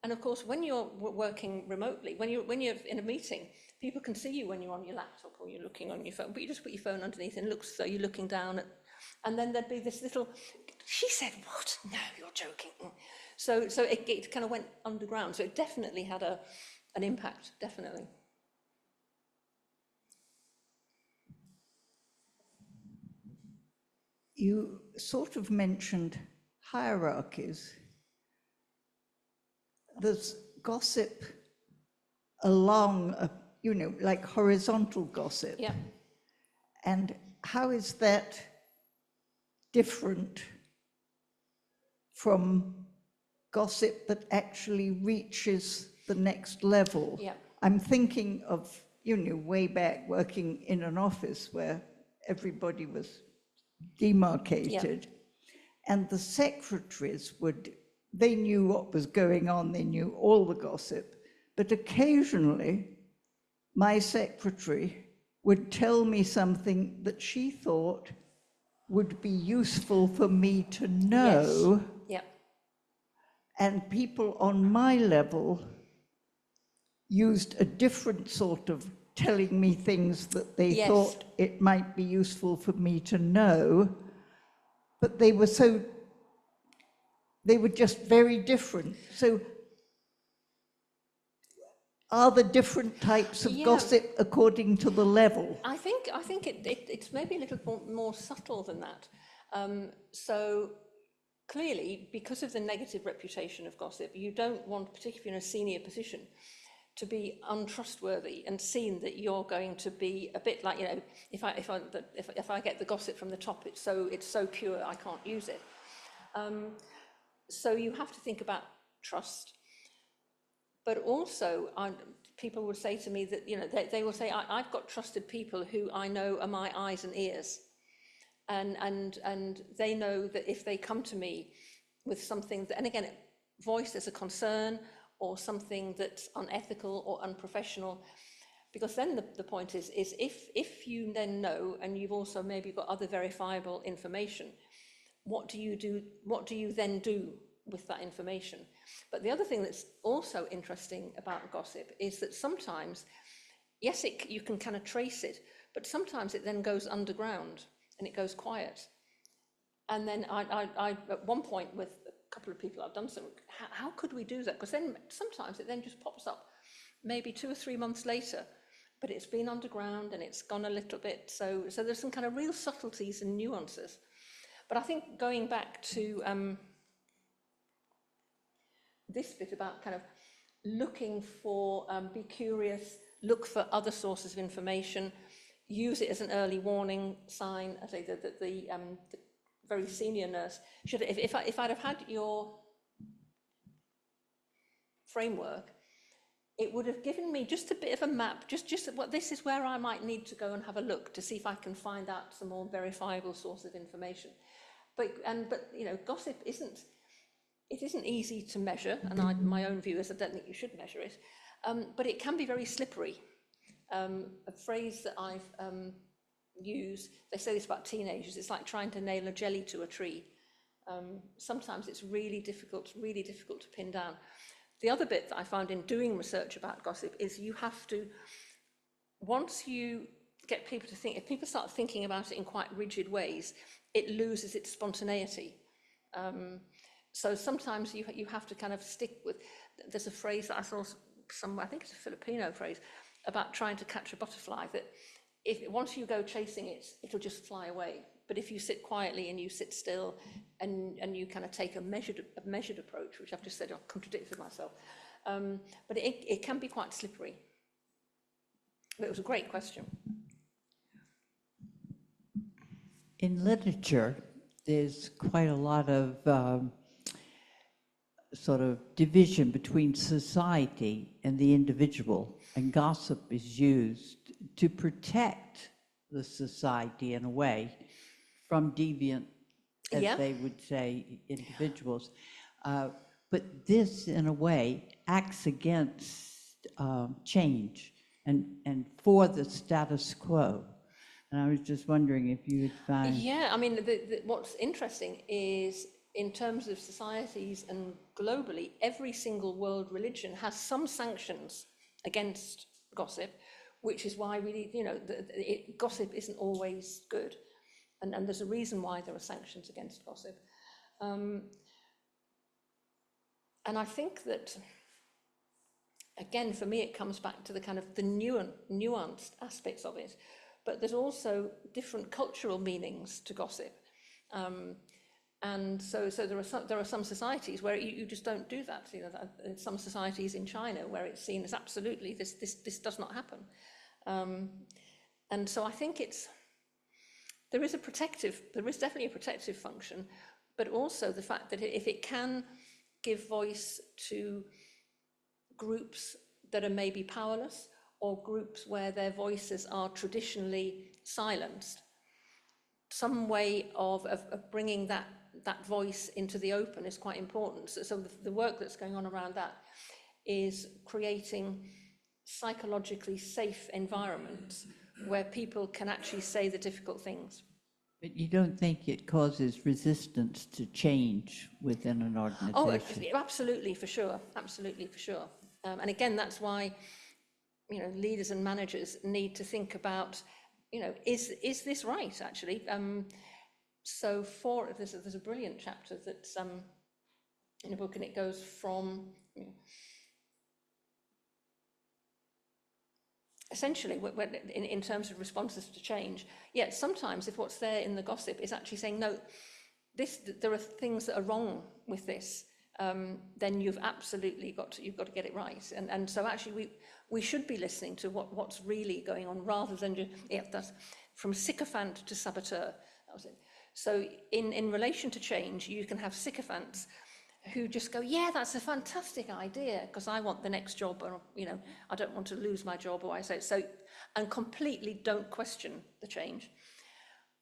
And of course, when you're working remotely, when you're in a meeting, people can see you when you're on your laptop or you're looking on your phone, but you just put your phone underneath and it looks as though you're looking down at, and then there'd be this little, she said, what? No, you're joking. So it kind of went underground. So it definitely had an impact, definitely. You sort of mentioned hierarchies. There's gossip along, you know, like horizontal gossip. Yeah. And how is that different from gossip that actually reaches the next level? Yeah. I'm thinking of, you know, way back working in an office where everybody was demarcated, and the secretaries they knew what was going on, they knew all the gossip, but occasionally my secretary would tell me something that she thought would be useful for me to know. Yes. Yeah. And people on my level used a different sort of telling me things that they thought it might be useful for me to know, but they were just very different. So are there different types of gossip according to the level? I think it's maybe a little more subtle than that. So clearly, because of the negative reputation of gossip, you don't want, particularly in a senior position, to be untrustworthy and seen that you're going to be a bit like, you know, if I get the gossip from the top, it's so pure I can't use it. So you have to think about trust. But also, people would say to me that, you know, they will say, I've got trusted people who I know are my eyes and ears. And they know that if they come to me with something, and again, voiced as a concern or something that's unethical or unprofessional, because then the point is if you then know, and you've also maybe got other verifiable information, what do you then do with that information? But the other thing that's also interesting about gossip is that sometimes, yes, you can kind of trace it, but sometimes it then goes underground and it goes quiet. And then I at one point with a couple of people I've done some, how could we do that? Because then sometimes it then just pops up maybe 2 or 3 months later, but it's been underground and it's gone a little bit. So there's some kind of real subtleties and nuances. But I think going back to this bit about kind of looking for, be curious, look for other sources of information, use it as an early warning sign. I say that the very senior nurse should, if I'd have had your framework, it would have given me just a bit of a map, just what this is where I might need to go and have a look to see if I can find out some more verifiable source of information. But you know, gossip isn't easy to measure, and my own view is I don't think you should measure it, but it can be very slippery. A phrase that I've used, they say this about teenagers, it's like trying to nail a jelly to a tree. Sometimes it's really difficult to pin down. The other bit that I found in doing research about gossip is you have to, once you get people to think, if people start thinking about it in quite rigid ways, it loses its spontaneity. So sometimes you have to kind of stick with, there's a phrase that I saw somewhere, I think it's a Filipino phrase, about trying to catch a butterfly, that once you go chasing it, it'll just fly away. But if you sit quietly and you sit still and you kind of take a measured approach, which I've just said, I've contradicted myself, but it can be quite slippery. But it was a great question. In literature, there's quite a lot of sort of division between society and the individual, and gossip is used to protect the society in a way from deviant, as Yeah. they would say, individuals. But this, in a way, acts against change and for the status quo. And I was just wondering if you would find... Yeah, I mean, what's interesting is in terms of societies and globally, every single world religion has some sanctions against gossip, which is why we need, you know, gossip isn't always good. And there's a reason why there are sanctions against gossip. And I think that, again, for me, it comes back to the kind of the nuanced aspects of it. But there's also different cultural meanings to gossip. And so there are some societies where you just don't do that. You know, some societies in China where it's seen as absolutely this does not happen. And so I think there is definitely a protective function, but also the fact that if it can give voice to groups that are maybe powerless, or groups where their voices are traditionally silenced, some way of bringing that voice into the open is quite important. So the work that's going on around that is creating psychologically safe environments where people can actually say the difficult things. But you don't think it causes resistance to change within an organization? Oh, absolutely, for sure. Absolutely, for sure. And again, that's why, you know, leaders and managers need to think about, you know, is this right, actually? So there's a brilliant chapter that's in a book, and it goes from, you know, essentially, in terms of responses to change, sometimes if what's there in the gossip is actually saying, no, there are things that are wrong with this, then you've absolutely got to get it right. And so actually we should be listening to what's really going on, rather than just, that's from sycophant to saboteur. That was it. So in relation to change, you can have sycophants who just go, yeah, that's a fantastic idea, because I want the next job, or, you know, I don't want to lose my job, or I say so, and completely don't question the change.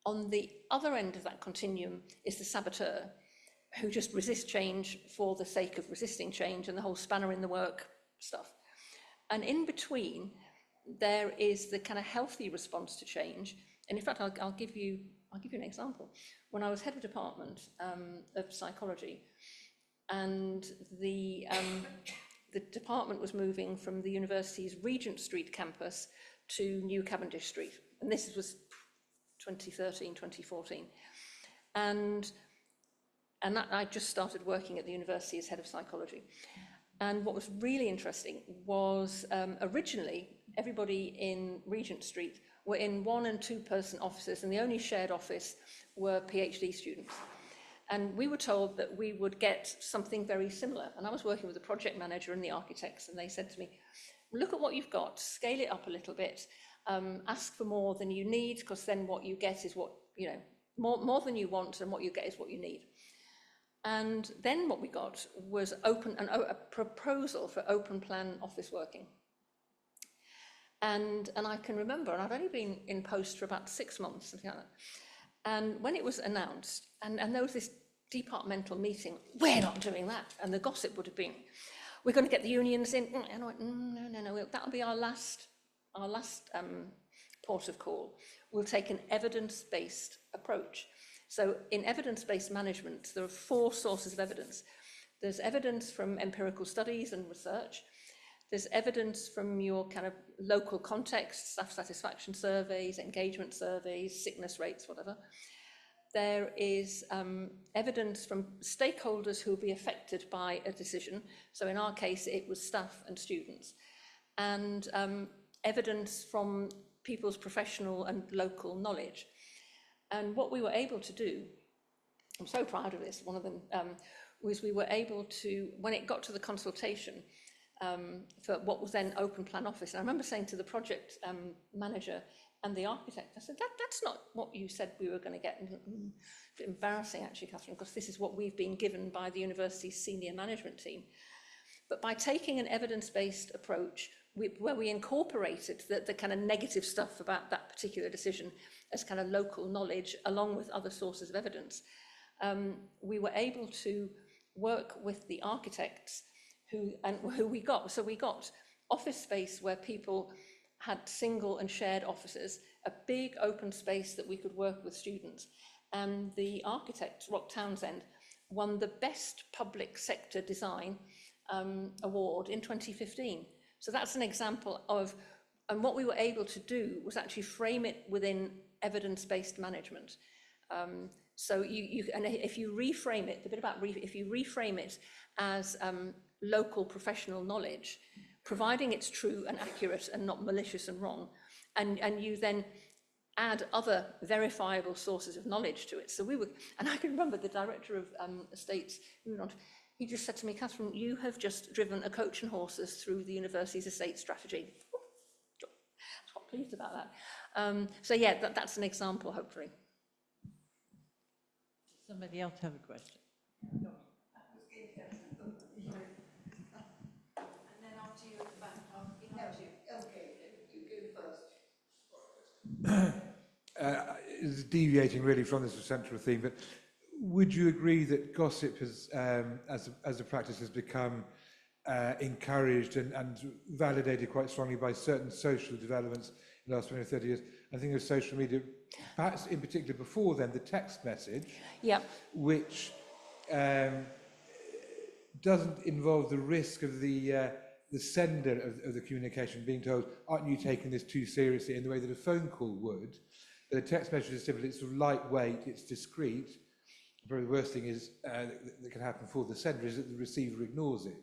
On the other end of that continuum is the saboteur, who just resist change for the sake of resisting change, and the whole spanner in the work stuff. And in between, there is the kind of healthy response to change. And in fact, I'll give you an example. When I was head of department of psychology, and the department was moving from the university's Regent Street campus to New Cavendish Street. And this was 2013, 2014. And I just started working at the university as head of psychology. And what was really interesting was originally everybody in Regent Street were in 1- and 2-person offices, and the only shared office were PhD students. And we were told that we would get something very similar. And I was working with the project manager and the architects, and they said to me, look at what you've got, scale it up a little bit, ask for more than you need, because then what you get is what, you know, more than you want, and what you get is what you need. And then what we got was a proposal for open plan office working. And I can remember, and I'd only been in post for about 6 months, something like that. And when it was announced, and there was this departmental meeting, we're not doing that. And the gossip would have been, we're going to get the unions in. And I went, no, that'll be our last port of call. We'll take an evidence-based approach. So in evidence-based management, there are 4 sources of evidence. There's evidence from empirical studies and research. There's evidence from your kind of local context, staff satisfaction surveys, engagement surveys, sickness rates, whatever. There is evidence from stakeholders who will be affected by a decision. So in our case, it was staff and students. And evidence from people's professional and local knowledge. And what we were able to do, I'm so proud of this, one of them, was we were able to, when it got to the consultation, for what was then open plan office. And I remember saying to the project manager, And the architect, I said, that's not what you said we were going to get. And, a bit embarrassing, actually, Kathryn, because this is what we've been given by the university's senior management team. But by taking an evidence-based approach, where we incorporated the kind of negative stuff about that particular decision as kind of local knowledge, along with other sources of evidence, we were able to work with the architects who we got. So we got office space where people had single and shared offices, a big open space that we could work with students. And the architect, Rock Townsend, won the best public sector design award in 2015. So that's an example of, and what we were able to do was actually frame it within evidence-based management. So and if you reframe it, the bit about if you reframe it as local professional knowledge, providing it's true and accurate and not malicious and wrong, and you then add other verifiable sources of knowledge to it. So we were, and I can remember the director of estates, he just said to me, Kathryn, you have just driven a coach and horses through the university's estate strategy. I was quite pleased about that. So yeah, that's an example, hopefully. Does somebody else have a question? Is deviating really from this central theme, but would you agree that gossip has, as a practice, has become encouraged and validated quite strongly by certain social developments in the last 20 or 30 years? I think of social media, perhaps in particular before then, the text message, which doesn't involve the risk of the sender of the communication being told, aren't you taking this too seriously, in the way that a phone call would. The text message is simple, it's sort of lightweight, it's discreet. Probably the worst thing is that can happen for the sender is that the receiver ignores it.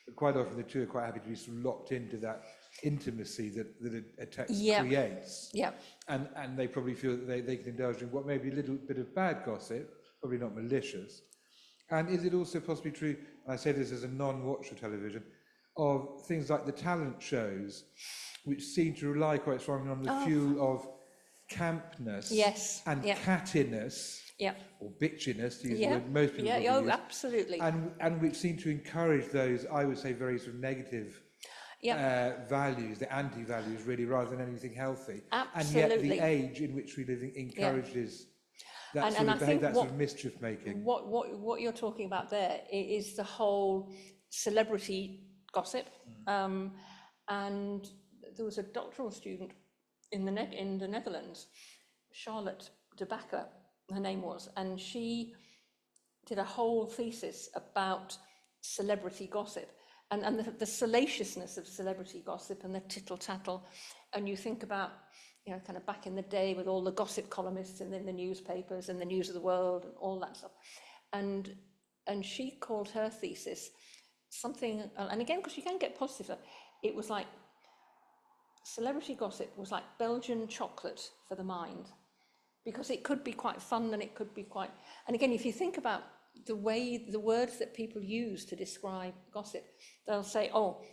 But quite often the two are quite happy to be sort of locked into that intimacy that a text creates. And they probably feel that they can indulge in what may be a little bit of bad gossip, probably not malicious. And is it also possibly true, and I say this as a non-watcher television, of things like the talent shows, which seem to rely quite strongly on the fuel of campness and cattiness, or bitchiness, to use the word most people use, absolutely, and which seem to encourage those, I would say, very sort of negative values, the anti-values, really, rather than anything healthy. Absolutely. And yet the age in which we live encourages that sort of mischief making. What you're talking about there is the whole celebrity gossip, and there was a doctoral student in the Netherlands, Charlotte de Backer, her name was, and she did a whole thesis about celebrity gossip and the salaciousness of celebrity gossip and the tittle-tattle. And you think about, kind of back in the day with all the gossip columnists in the newspapers and the News of the World and all that stuff. And she called her thesis something, and again, because you can get positive, it was like, celebrity gossip was like Belgian chocolate for the mind, because it could be quite fun and it could be quite, and again, if you think about the words that people use to describe gossip, they'll say,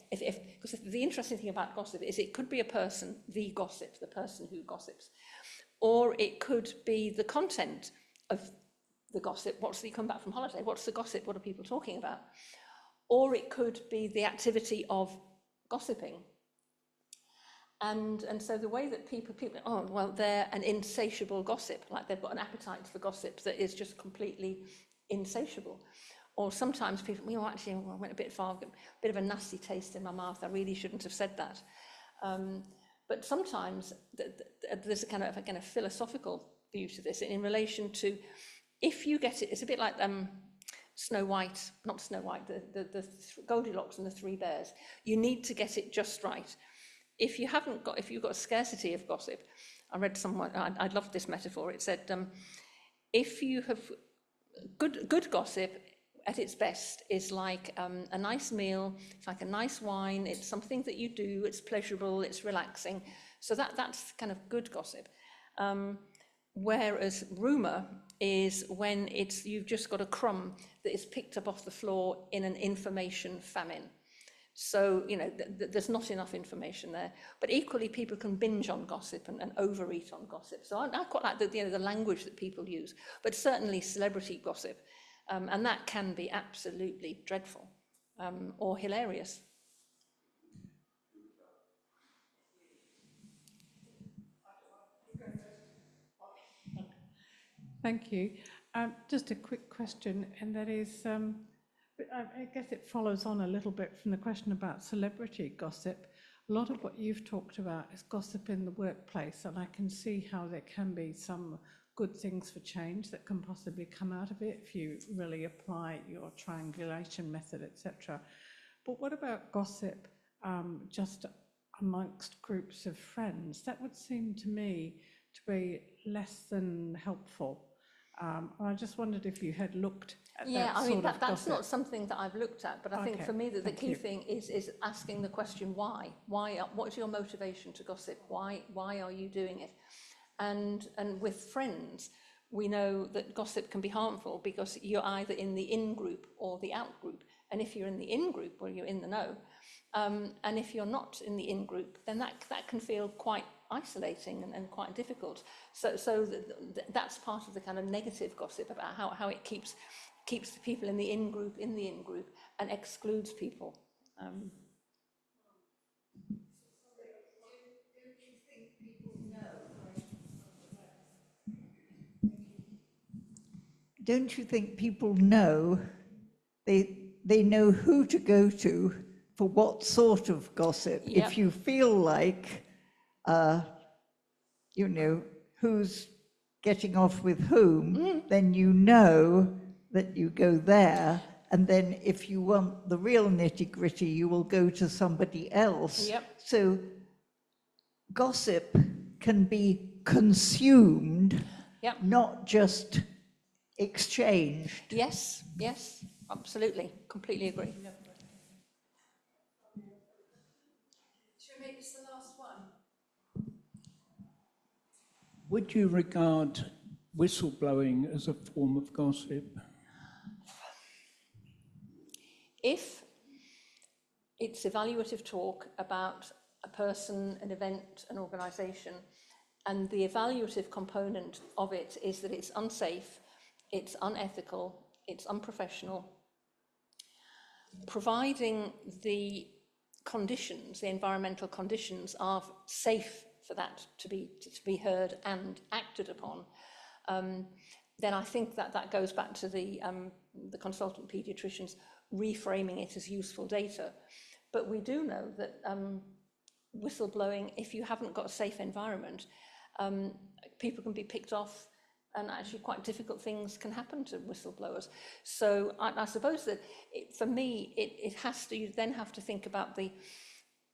because the interesting thing about gossip is it could be a person, the gossip, the person who gossips, or it could be the content of the gossip. You come back from holiday, what's the gossip, what are people talking about? Or it could be the activity of gossiping. And so the way that people, they're an insatiable gossip, like they've got an appetite for gossip that is just completely insatiable. Or sometimes people, actually, I went a bit far, a bit of a nasty taste in my mouth, I really shouldn't have said that. But sometimes there's a kind of philosophical view to this in relation to, if you get it, it's a bit like Snow White, not Snow White, the Goldilocks and the Three Bears. You need to get it just right. If you've got a scarcity of gossip, I read somewhere, I loved this metaphor. It said, if you have good gossip at its best is like a nice meal, it's like a nice wine, it's something that you do, it's pleasurable, it's relaxing. So that's kind of good gossip. Whereas rumour is when you've just got a crumb that is picked up off the floor in an information famine. So, you know, there's not enough information there. But equally, people can binge on gossip and overeat on gossip. So I quite like the language that people use, but certainly celebrity gossip. And that can be absolutely dreadful or hilarious. Thank you. Just a quick question, and that is, I guess it follows on a little bit from the question about celebrity gossip. A lot of what you've talked about is gossip in the workplace, and I can see how there can be some good things for change that can possibly come out of it if you really apply your triangulation method, etc. But what about gossip just amongst groups of friends? That would seem to me to be less than helpful. I just wondered if you had looked at Yeah, that I sort mean, of that's gossip. not something that I've looked at, but I think Okay, for me, the thank key you. thing is asking the question, why? Why? What is your motivation to gossip? Why are you doing it? And with friends, we know that gossip can be harmful because you're either in the in group or the out group. And if you're in the in group, well, you're in the know. And if you're not in the in group, then that can feel quite isolating and quite difficult. So that's part of the kind of negative gossip about how it keeps the people in the in group and excludes people. Don't you think people know, they know who to go to for what sort of gossip? Yep. If you feel like, you know, who's getting off with whom, then you know that you go there. And then if you want the real nitty-gritty, you will go to somebody else. Yep. So gossip can be consumed, Yep. not just exchanged. Yes, absolutely, completely agree. Should we make this the last one? Would you regard whistleblowing as a form of gossip? If it's evaluative talk about a person, an event, an organisation, and the evaluative component of it is that it's unsafe, it's unethical, it's unprofessional, providing the conditions, the environmental conditions are safe for that to be heard and acted upon, then I think that goes back to the consultant paediatricians reframing it as useful data. But we do know that whistleblowing, if you haven't got a safe environment, people can be picked off, and actually quite difficult things can happen to whistleblowers. So I suppose that for me, you then have to think about the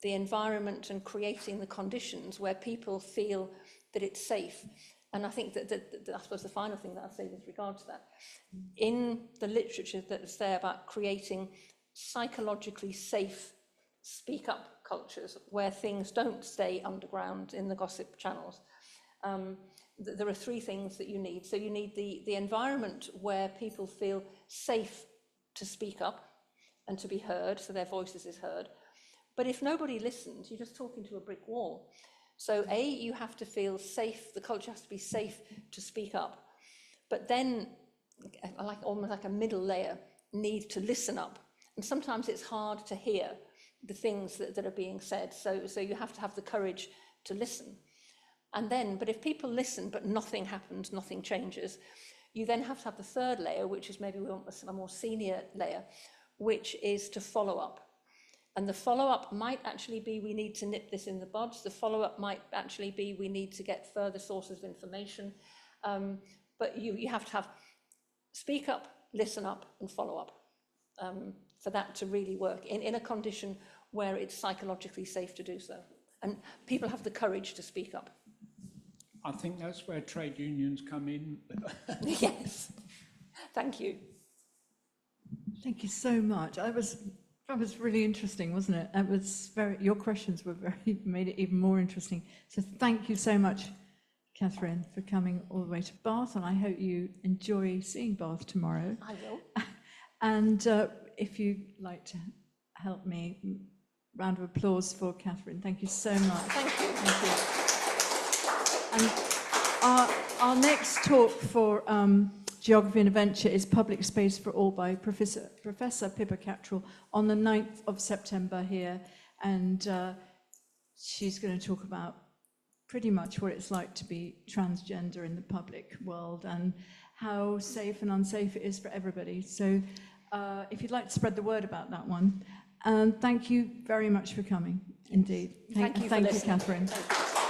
environment and creating the conditions where people feel that it's safe. And I think that I suppose the final thing that I'd say with regard to that, in the literature that's there about creating psychologically safe speak up cultures where things don't stay underground in the gossip channels, there are three things that you need. So you need the environment where people feel safe to speak up and to be heard, so their voices is heard. But if nobody listens, you're just talking to a brick wall. So you have to feel safe, the culture has to be safe to speak up. But then, almost like a middle layer, need to listen up. And sometimes it's hard to hear the things that are being said. So you have to have the courage to listen. And then, but if people listen, but nothing happens, nothing changes, you then have to have the third layer, which is maybe a more senior layer, which is to follow up. And the follow-up might actually be, we need to nip this in the bud. The follow-up might actually be, we need to get further sources of information. But you have to have speak up, listen up, and follow up for that to really work in a condition where it's psychologically safe to do so. And people have the courage to speak up. I think that's where trade unions come in. Yes, thank you. Thank you so much. That was really interesting, wasn't it? That was your questions were made it even more interesting. So thank you so much, Kathryn, for coming all the way to Bath, and I hope you enjoy seeing Bath tomorrow. I will. And if you'd like to help me round of applause for Kathryn. Thank you so much. Thank you. And our next talk for Geography and Adventure is Public Space for All by Professor Pippa Cattrall on the 9th of September here. And she's going to talk about pretty much what it's like to be transgender in the public world and how safe and unsafe it is for everybody. So if you'd like to spread the word about that one. And thank you very much for coming, indeed. Thank you for Thank you, listening. Kathryn. Thank you.